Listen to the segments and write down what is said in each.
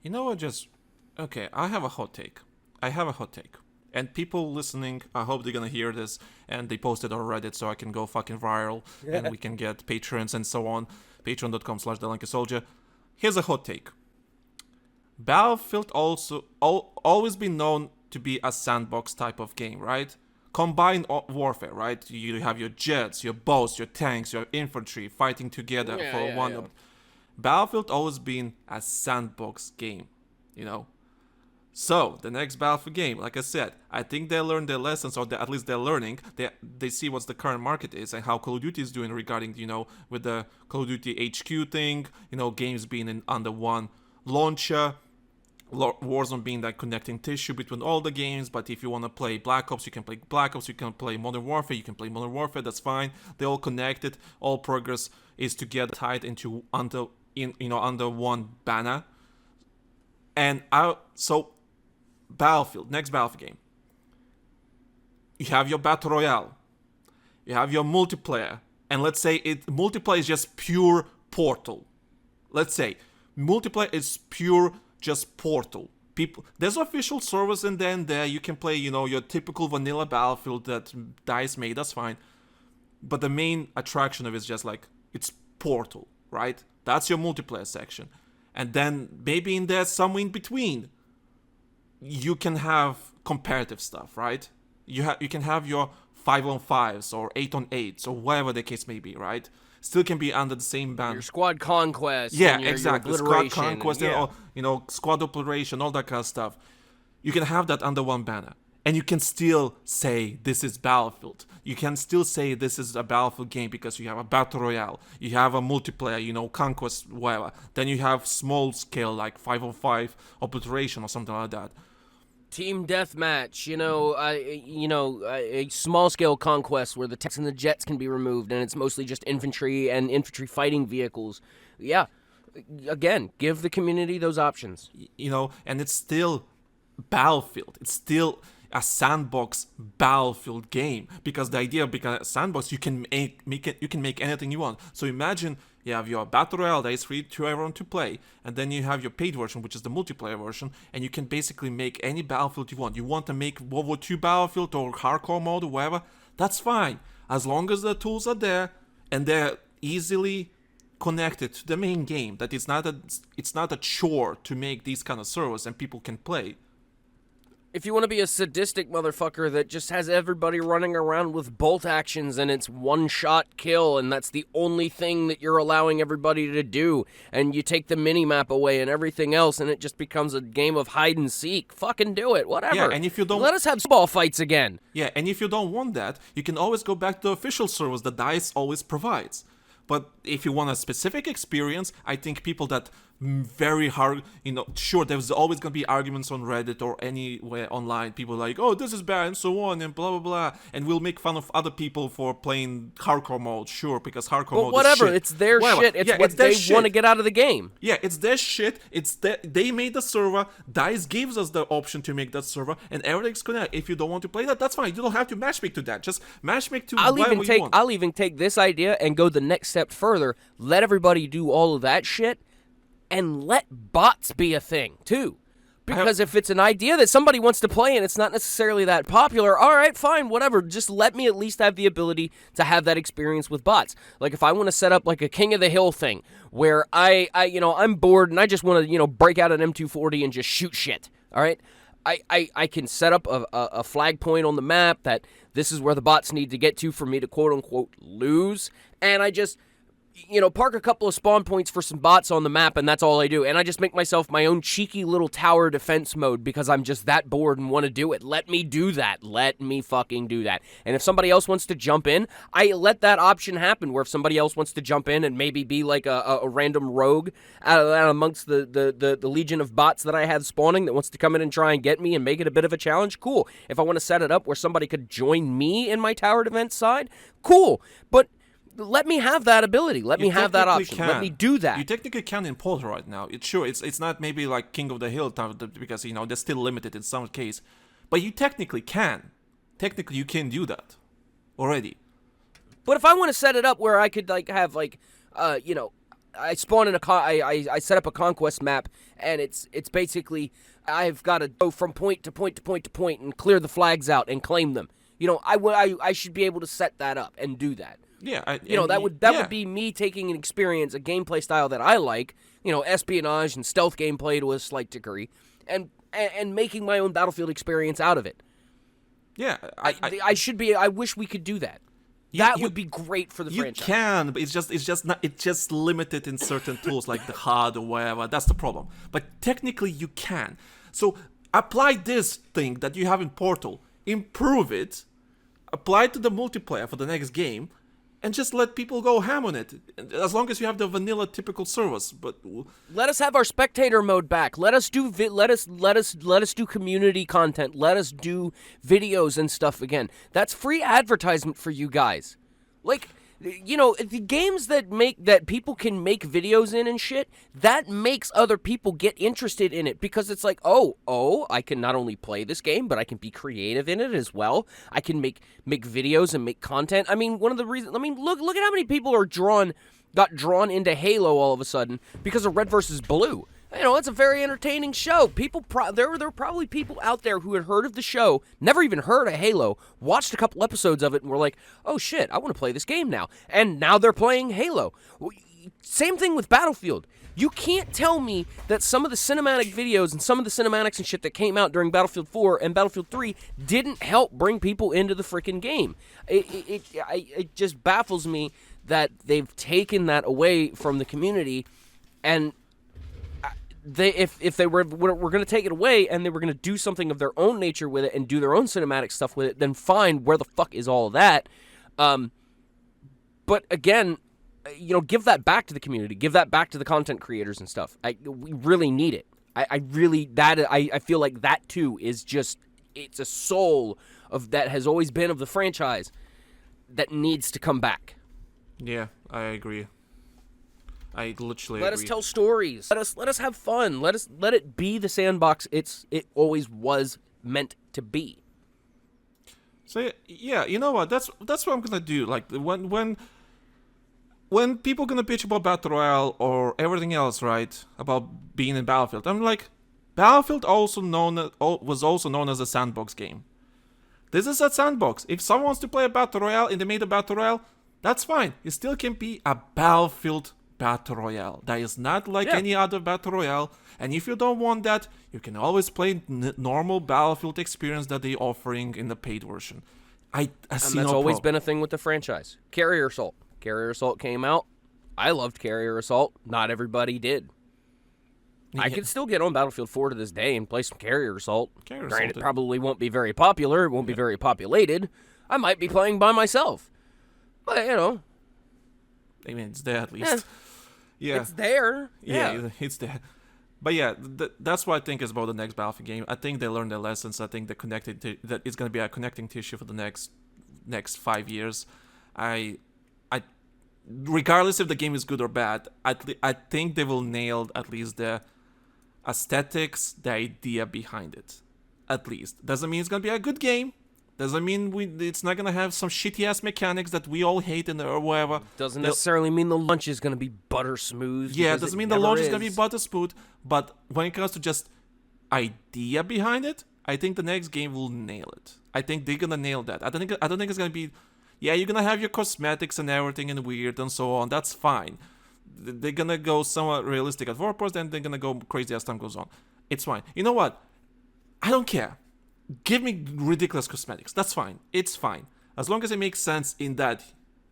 You know what? Okay. I have a hot take. And people listening, I hope they're gonna hear this and they post it on Reddit so I can go fucking viral and we can get patrons and so on. Patreon.com/TheLankySoldier. Here's a hot take. Battlefield always been known to be a sandbox type of game, right? Combined warfare, right? You have your jets, your boats, your tanks, your infantry fighting together for one. Yeah. Battlefield always been a sandbox game, you know. So the next Battlefield game, like I said, I think they learned their lessons, or at least they're learning. They see what the current market is and how Call of Duty is doing regarding, with the Call of Duty HQ thing, games being under one launcher. Warzone being that connecting tissue between all the games, but if you want to play Black Ops, you can play Black Ops, you can play Modern Warfare, that's fine. They're all connected, all progress is together, tied into under one banner. And so Battlefield, next Battlefield game. You have your Battle Royale, you have your multiplayer, and let's say multiplayer is just pure Portal. Let's say multiplayer is pure just Portal. There's official servers in there. You can play, your typical vanilla Battlefield that DICE made. That's fine. But the main attraction of it is just like it's Portal, right? That's your multiplayer section. And then maybe in there, somewhere in between, you can have comparative stuff, right? You can have your 5-on-5s or 8-on-8s or whatever the case may be, right? Still can be under the same banner. Your squad conquest. Yeah, and your exactly. Squad conquest, and squad operation, all that kind of stuff. You can have that under one banner. And you can still say this is Battlefield. You can still say this is a Battlefield game because you have a Battle Royale. You have a multiplayer, conquest, whatever. Then you have small scale like 5-on-5 operation or something like that. Team deathmatch, a small-scale conquest where the tanks and the jets can be removed, and it's mostly just infantry and infantry fighting vehicles. Yeah, again, give the community those options. And it's still Battlefield. It's still a sandbox Battlefield game because the idea of being a sandbox, you can make anything you want. So imagine you have your Battle Royale that is free to everyone to play, and then you have your paid version, which is the multiplayer version, and you can basically make any Battlefield you want. You want to make World War II Battlefield or hardcore mode or whatever, that's fine. As long as the tools are there and they're easily connected to the main game, that it's not a chore to make these kind of servers and people can play. If you want to be a sadistic motherfucker that just has everybody running around with bolt actions and it's one-shot kill and that's the only thing that you're allowing everybody to do, and you take the mini-map away and everything else and it just becomes a game of hide-and-seek, fucking do it, whatever. Yeah, and if you don't... Let us have ball fights again. Yeah, and if you don't want that, you can always go back to the official servers that DICE always provides. But if you want a specific experience, I think people that very hard, sure, there's always going to be arguments on Reddit or anywhere online. People like, oh, this is bad and so on and blah, blah, blah. And we'll make fun of other people for playing hardcore mode, sure, because hardcore mode whatever, is shit. It's their shit. It's what they want to get out of the game. Yeah, it's their shit. They made the server. DICE gives us the option to make that server, and everything's connected. If you don't want to play that, that's fine. You don't have to matchmake to that. Just matchmake to whatever you want. I'll even take this idea and go the next step further. Let everybody do all of that shit, and let bots be a thing, too. Because if it's an idea that somebody wants to play and it's not necessarily that popular, all right, fine, whatever. Just let me at least have the ability to have that experience with bots. Like, if I want to set up, like, a King of the Hill thing, where I'm bored and I just want to, break out an M240 and just shoot shit, all right? I can set up a flag point on the map that this is where the bots need to get to for me to quote-unquote lose, and I just... park a couple of spawn points for some bots on the map, and that's all I do. And I just make myself my own cheeky little tower defense mode because I'm just that bored and want to do it. Let me do that. Let me fucking do that. And if somebody else wants to jump in, I let that option happen, where if somebody else wants to jump in and maybe be like a random rogue out amongst the legion of bots that I have spawning that wants to come in and try and get me and make it a bit of a challenge, cool. If I want to set it up where somebody could join me in my tower defense side, cool. But let me have that ability. Let me have that option. Let me do that. You technically can in Portal right now. It's not maybe like King of the Hill because they're still limited in some case, but you technically can. Technically, you can do that already. But if I want to set it up where I could have I spawn in I set up a conquest map, and it's basically I've got to go from point to point to point to point and clear the flags out and claim them. I should be able to set that up and do that. Yeah, that would be me taking an experience, a gameplay style that I like, espionage and stealth gameplay to a slight degree, and making my own Battlefield experience out of it. Yeah, I wish we could do that. That would be great for the franchise. You can, but it's just limited in certain tools like the HUD or whatever. That's the problem. But technically, you can. So apply this thing that you have in Portal, improve it, apply it to the multiplayer for the next game, and just let people go ham on it. As long as you have the vanilla typical service. But let us have our spectator mode back. Let us do let us do community content. Let us do videos and stuff again. That's free advertisement for you guys. Like, the games that people can make videos in and shit, that makes other people get interested in it, because it's like, oh, I can not only play this game, but I can be creative in it as well. I can make videos and make content. I mean, one of the reasons, look at how many people got drawn into Halo all of a sudden because of Red versus Blue. It's a very entertaining show. People, there were probably people out there who had heard of the show, never even heard of Halo, watched a couple episodes of it, and were like, oh shit, I want to play this game now. And now they're playing Halo. Same thing with Battlefield. You can't tell me that some of the cinematic videos and some of the cinematics and shit that came out during Battlefield 4 and Battlefield 3 didn't help bring people into the freaking game. It just baffles me that they've taken that away from the community, and if they were going to take it away and they were going to do something of their own nature with it and do their own cinematic stuff with it, then fine. Where the fuck is all of that? But again, give that back to the community. Give that back to the content creators and stuff. We really need it. I feel like that too is just, it's a soul of that has always been of the franchise that needs to come back. Yeah, I agree. I literally let agree. us tell stories. Let us have fun. Let it be the sandbox it always was meant to be. So yeah, you know what? That's what I'm gonna do. Like when people gonna bitch about Battle Royale or everything else, right? About being in Battlefield, I'm like, Battlefield was also known as a sandbox game. This is a sandbox. If someone wants to play a Battle Royale and they made a Battle Royale, that's fine. It still can be a Battlefield Battle Royale. That is not like any other Battle Royale. And if you don't want that, you can always play normal Battlefield experience that they're offering in the paid version. I see no that's always problem. been a thing with the franchise. Carrier Assault. Carrier Assault came out. I loved Carrier Assault. Not everybody did. Yeah. I can still get on Battlefield 4 to this day and play some Carrier Assault. Granted, it probably won't be very popular. It won't be very populated. I might be playing by myself. But, I mean, it's there at least. Yeah. It's there. Yeah, it's there. But yeah, that's what I think is about the next Battlefield game. I think they learned their lessons. I think that it's going to be a connecting tissue for the next 5 years. Regardless if the game is good or bad, I think they will nail at least the aesthetics, the idea behind it. At least. Doesn't mean it's going to be a good game. Doesn't mean it's not going to have some shitty-ass mechanics that we all hate or whatever. Doesn't necessarily mean the launch is going to be butter smooth. Yeah, it doesn't mean the launch is going to be butter smooth. But when it comes to just idea behind it, I think the next game will nail it. I think they're going to nail that. I don't think it's going to be... Yeah, you're going to have your cosmetics and everything and weird and so on. That's fine. They're going to go somewhat realistic at first, then they're going to go crazy as time goes on. It's fine. You know what? I don't care. Give me ridiculous cosmetics. That's fine. It's fine. As long as it makes sense in that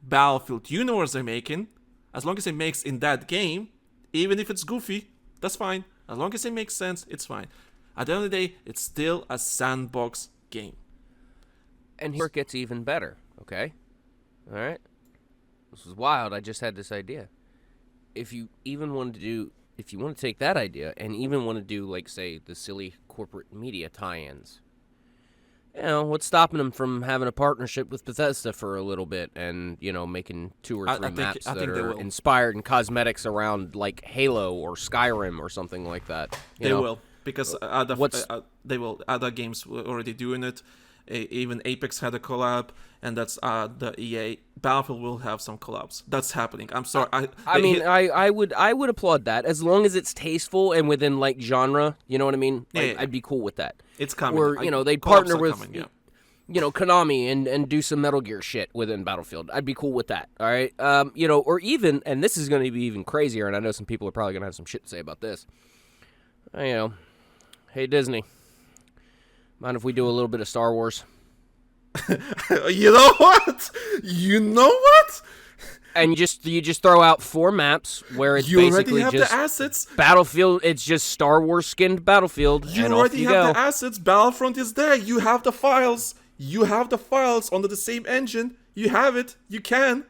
Battlefield universe they're making, as long as it makes in that game, even if it's goofy, that's fine. As long as it makes sense, it's fine. At the end of the day, it's still a sandbox game. And here it gets even better, okay? All right? This is wild. I just had this idea. If you want to take that idea and even want to do, like, say, the silly corporate media tie-ins, what's stopping them from having a partnership with Bethesda for a little bit and, making 2 or 3 maps that are inspired in cosmetics around, like, Halo or Skyrim or something like that. They will, because other games were already doing it. Even Apex had a collab, and that's the EA. Battlefield will have some collabs. That's happening. I'm sorry. I would applaud that as long as it's tasteful and within like genre. You know what I mean? Like, I'd be cool with that. It's coming. Or they partner with Konami and do some Metal Gear shit within Battlefield. I'd be cool with that. All right. Or even, and this is going to be even crazier, and I know some people are probably going to have some shit to say about this. Hey Disney, mind if we do a little bit of Star Wars? You know what? And you just throw out 4 maps where it's basically have just the assets. Battlefield. It's just Star Wars skinned Battlefield. You and already off you have go. the assets. Battlefront is there. You have the files. You have the files under the same engine. You have it. You can.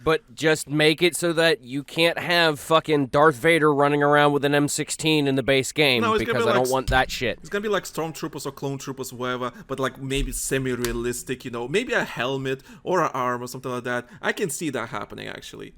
But just make it so that you can't have fucking Darth Vader running around with an M16 in the base game because I don't want that shit. It's gonna be like Stormtroopers or Clone Troopers, whatever, but like maybe semi-realistic, maybe a helmet or an arm or something like that. I can see that happening, actually.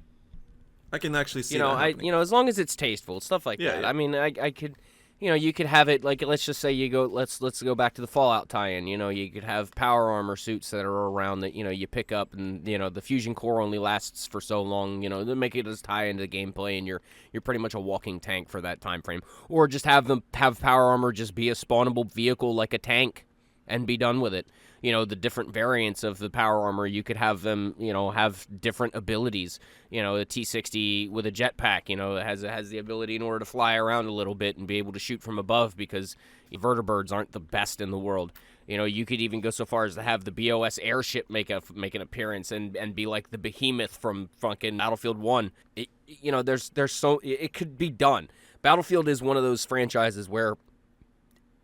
I can actually see that happening. As long as it's tasteful, stuff like that. Yeah. I mean, I could... you could have it like, let's just say let's go back to the Fallout tie-in. You could have power armor suits that are around that you pick up, and the fusion core only lasts for so long. To make it as tie into the gameplay, and you're pretty much a walking tank for that time frame. Or just have power armor just be a spawnable vehicle like a tank, and be done with it. The different variants of the power armor, you could have them, have different abilities. A T-60 with a jetpack, has the ability in order to fly around a little bit and be able to shoot from above because vertibirds aren't the best in the world. You could even go so far as to have the BOS airship make an appearance and be like the behemoth from fucking Battlefield 1. It could be done. Battlefield is one of those franchises where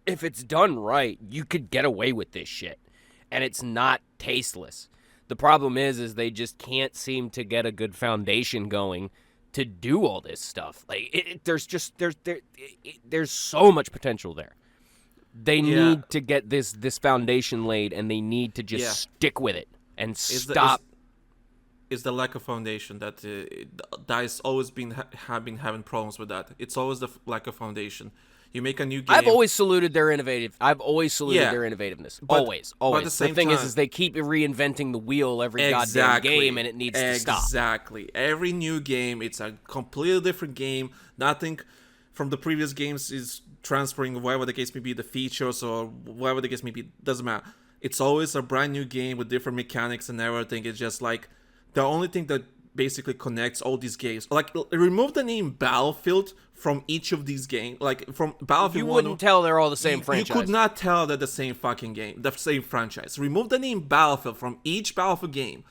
if it's done right, you could get away with this shit. And it's not tasteless. The problem is they just can't seem to get a good foundation going to do all this stuff. Like there's so much potential there. They need to get this foundation laid, and they need to just stick with it and stop. It's the lack of foundation that DICE always been having problems with that. It's always the lack of foundation. You make a new game. I've always saluted their innovativeness. Always. But the thing is they keep reinventing the wheel every goddamn game, and it needs to stop. Exactly. Every new game, it's a completely different game. Nothing from the previous games is transferring, whatever the case may be, the features or whatever the case may be. Doesn't matter. It's always a brand new game with different mechanics and everything. It's just like the only thing that basically connects all these games. Like, remove the name Battlefield from each of these games. Like, from Battlefield you 1... wouldn't tell they're all the same franchise. You could not tell they're the same fucking game, the same franchise. Remove the name Battlefield from each Battlefield game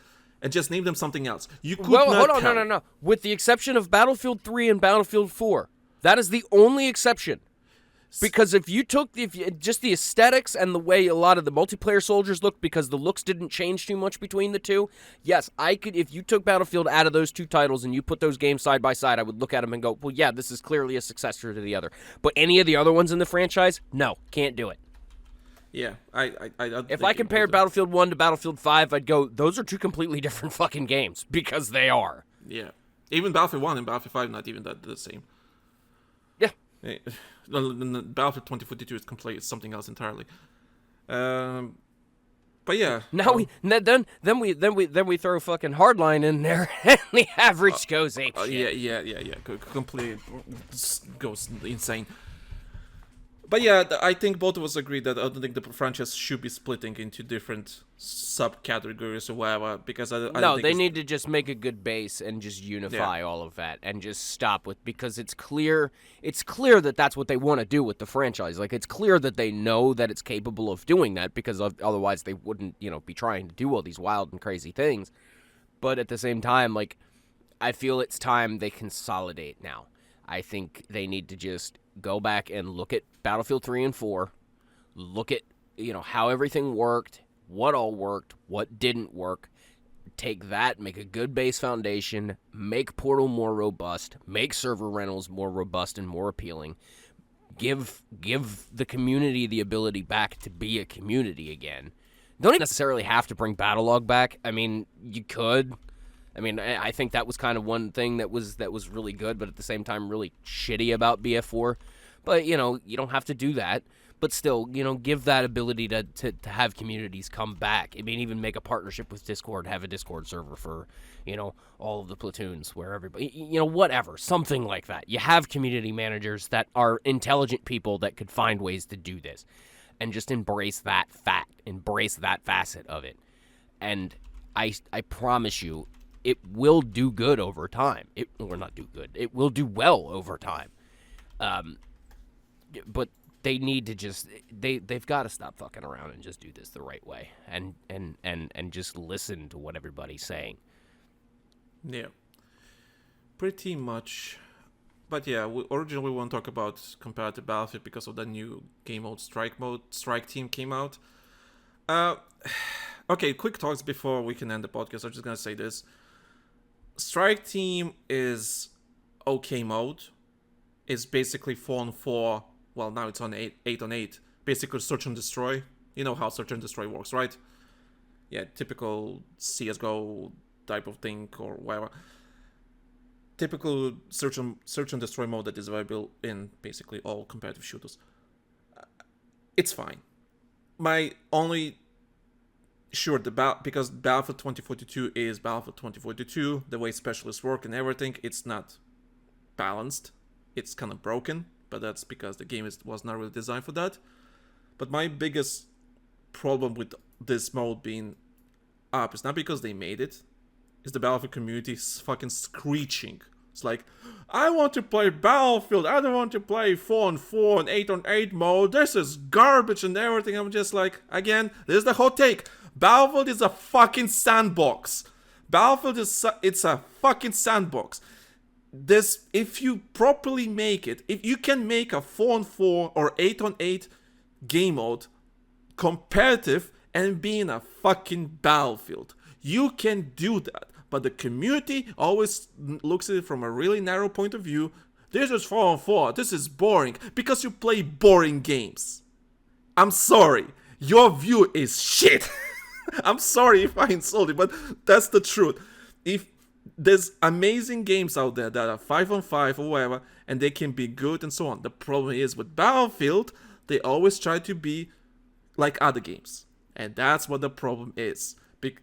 and just name them something else. You could not hold on, tell. no. With the exception of Battlefield 3 and Battlefield 4. That is the only exception. Because if you took just the aesthetics and the way a lot of the multiplayer soldiers look, because the looks didn't change too much between the two, yes, I could. If you took Battlefield out of those two titles and you put those games side by side, I would look at them and go, well, yeah, this is clearly a successor to the other. But any of the other ones in the franchise, no, can't do it. Yeah, if I compared Battlefield 1 to Battlefield 5, I'd go, those are two completely different fucking games, because they are. Yeah. Even Battlefield 1 and Battlefield 5 not even the same. Yeah. Battlefield 2042 is completely something else entirely. But yeah. Now then we throw fucking Hardline in there, and the average goes ape shit. Yeah. Completely goes insane. But yeah, I think both of us agree that I don't think the franchise should be splitting into different subcategories or whatever, because I think they need to just make a good base and just unify all of that and just stop with, because it's clear that that's what they want to do with the franchise. Like, it's clear that they know that it's capable of doing that, because otherwise they wouldn't, be trying to do all these wild and crazy things. But at the same time, like, I feel it's time they consolidate now. I think they need to just go back and look at Battlefield 3 and 4, look at, how everything worked, what all worked, what didn't work, take that, make a good base foundation, make Portal more robust, make server rentals more robust and more appealing, give the community the ability back to be a community again. Don't necessarily have to bring Battlelog back. I mean, you could. I think that was kind of one thing that was really good, but at the same time really shitty about BF4. But, you don't have to do that. But still, give that ability to have communities come back. I mean, even make a partnership with Discord, have a Discord server for, all of the platoons where everybody, whatever, something like that. You have community managers that are intelligent people that could find ways to do this. And just embrace that facet of it. And I promise you, it will do good over time. It will do well over time. But they need to just they've got to stop fucking around and just do this the right way and just listen to what everybody's saying. Yeah, pretty much. But yeah, originally we want to talk about comparative Battlefield because of the new game mode. Strike Team came out. Okay, quick talks before we can end the podcast. I'm just gonna say this: Strike Team is okay mode. It's basically 4-on-4. Well, now it's on 8-on-8. Basically, search and destroy. You know how search and destroy works, right? Yeah, typical CS:GO type of thing or whatever. Typical search and destroy mode that is available in basically all competitive shooters. It's fine. My only because Battlefield 2042 is Battlefield 2042, the way specialists work and everything, it's not balanced. It's kind of broken. But that's because the game was not really designed for that. But my biggest problem with this mode being up is not because they made it. It's the Battlefield community fucking screeching. It's like, I want to play Battlefield. I don't want to play 4-on-4 and 8-on-8 mode. This is garbage and everything. I'm just like, again, this is the hot take. Battlefield is a fucking sandbox. Battlefield it's a fucking sandbox. This, if you properly make it, if you can make a 4-on-4 or 8-on-8 game mode competitive and be in a fucking Battlefield, you can do that. But the community always looks at it from a really narrow point of view. This is 4-on-4. This is boring because you play boring games. I'm sorry. Your view is shit. I'm sorry if I insulted, but that's the truth. If there's amazing games out there that are 5-on-5 or whatever, and they can be good and so on. The problem is with Battlefield, they always try to be like other games. And that's what the problem is.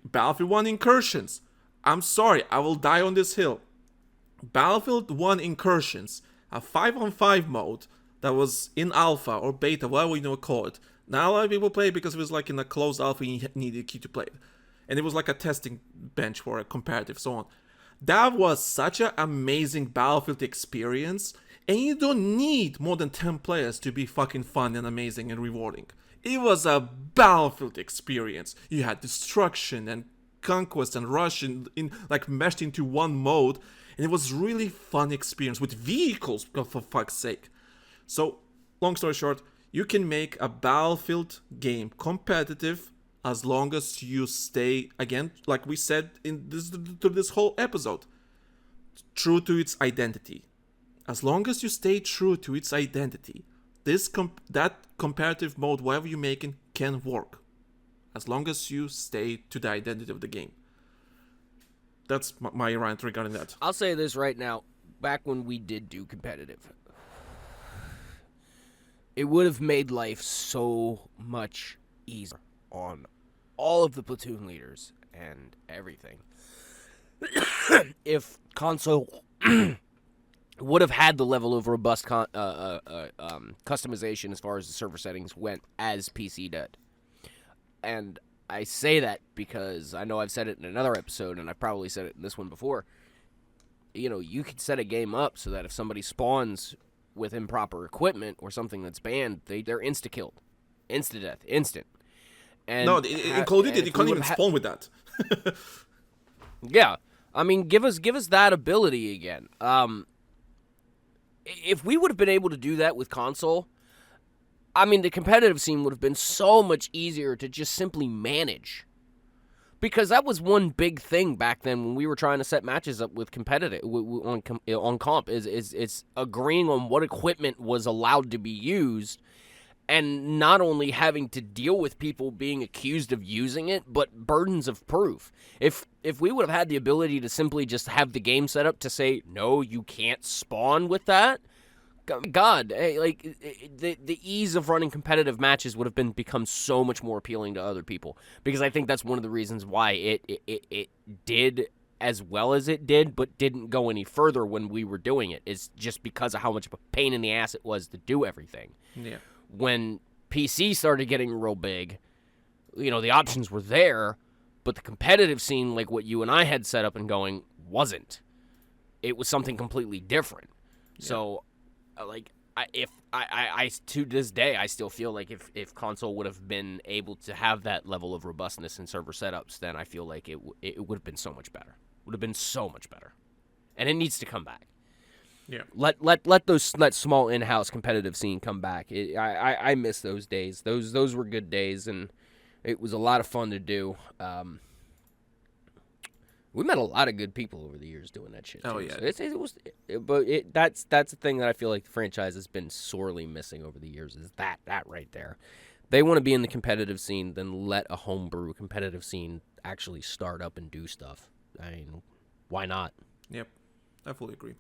Battlefield 1 Incursions. I'm sorry, I will die on this hill. Battlefield 1 Incursions, a 5-on-5 mode that was in alpha or beta, whatever you call it. Now a lot of people play it because it was like in a closed alpha, you needed a key to play it. And it was like a testing bench for a comparative, so on. That was such an amazing Battlefield experience, and you don't need more than 10 players to be fucking fun and amazing and rewarding. It was a Battlefield experience. You had destruction and conquest and rush in like meshed into one mode, and it was really fun experience with vehicles, for fuck's sake. So, long story short, you can make a Battlefield game competitive as long as you stay, again, like we said in this whole episode, true to its identity. As long as you stay true to its identity, that comparative mode, whatever you're making, can work. As long as you stay to the identity of the game. That's my rant regarding that. I'll say this right now. Back when we did do competitive, it would have made life so much easier on all of the platoon leaders and everything if console would have had the level of robust customization as far as the server settings went as PC did. And I say that because I know I've said it in another episode, and I've probably said it in this one before. You could set a game up so that if somebody spawns with improper equipment or something that's banned, they're insta-killed. Insta-death. Instant. And no, in Call of Duty, you can't even spawn with that. Yeah. I mean, give us that ability again. If we would have been able to do that with console, I mean, the competitive scene would have been so much easier to just simply manage. Because that was one big thing back then when we were trying to set matches up with competitive on comp is agreeing on what equipment was allowed to be used, and not only having to deal with people being accused of using it, but burdens of proof. If we would have had the ability to simply just have the game set up to say, no, you can't spawn with that, God, the ease of running competitive matches would have become so much more appealing to other people, because I think that's one of the reasons why it did as well as it did, but didn't go any further when we were doing it, is just because of how much of a pain in the ass it was to do everything. Yeah. When PC started getting real big, the options were there, but the competitive scene, like what you and I had set up and going, wasn't. It was something completely different. Yeah. So, I to this day, I still feel like if console would have been able to have that level of robustness in server setups, then I feel like it would have been so much better. Would have been so much better, and it needs to come back. Yeah. Let that small in-house competitive scene come back. I miss those days. Those were good days, and it was a lot of fun to do. We met a lot of good people over the years doing that shit. Oh too. yeah. So that's the thing that I feel like the franchise has been sorely missing over the years, is that right there. They want to be in the competitive scene, then let a homebrew competitive scene actually start up and do stuff. I mean, why not? Yep, I fully agree.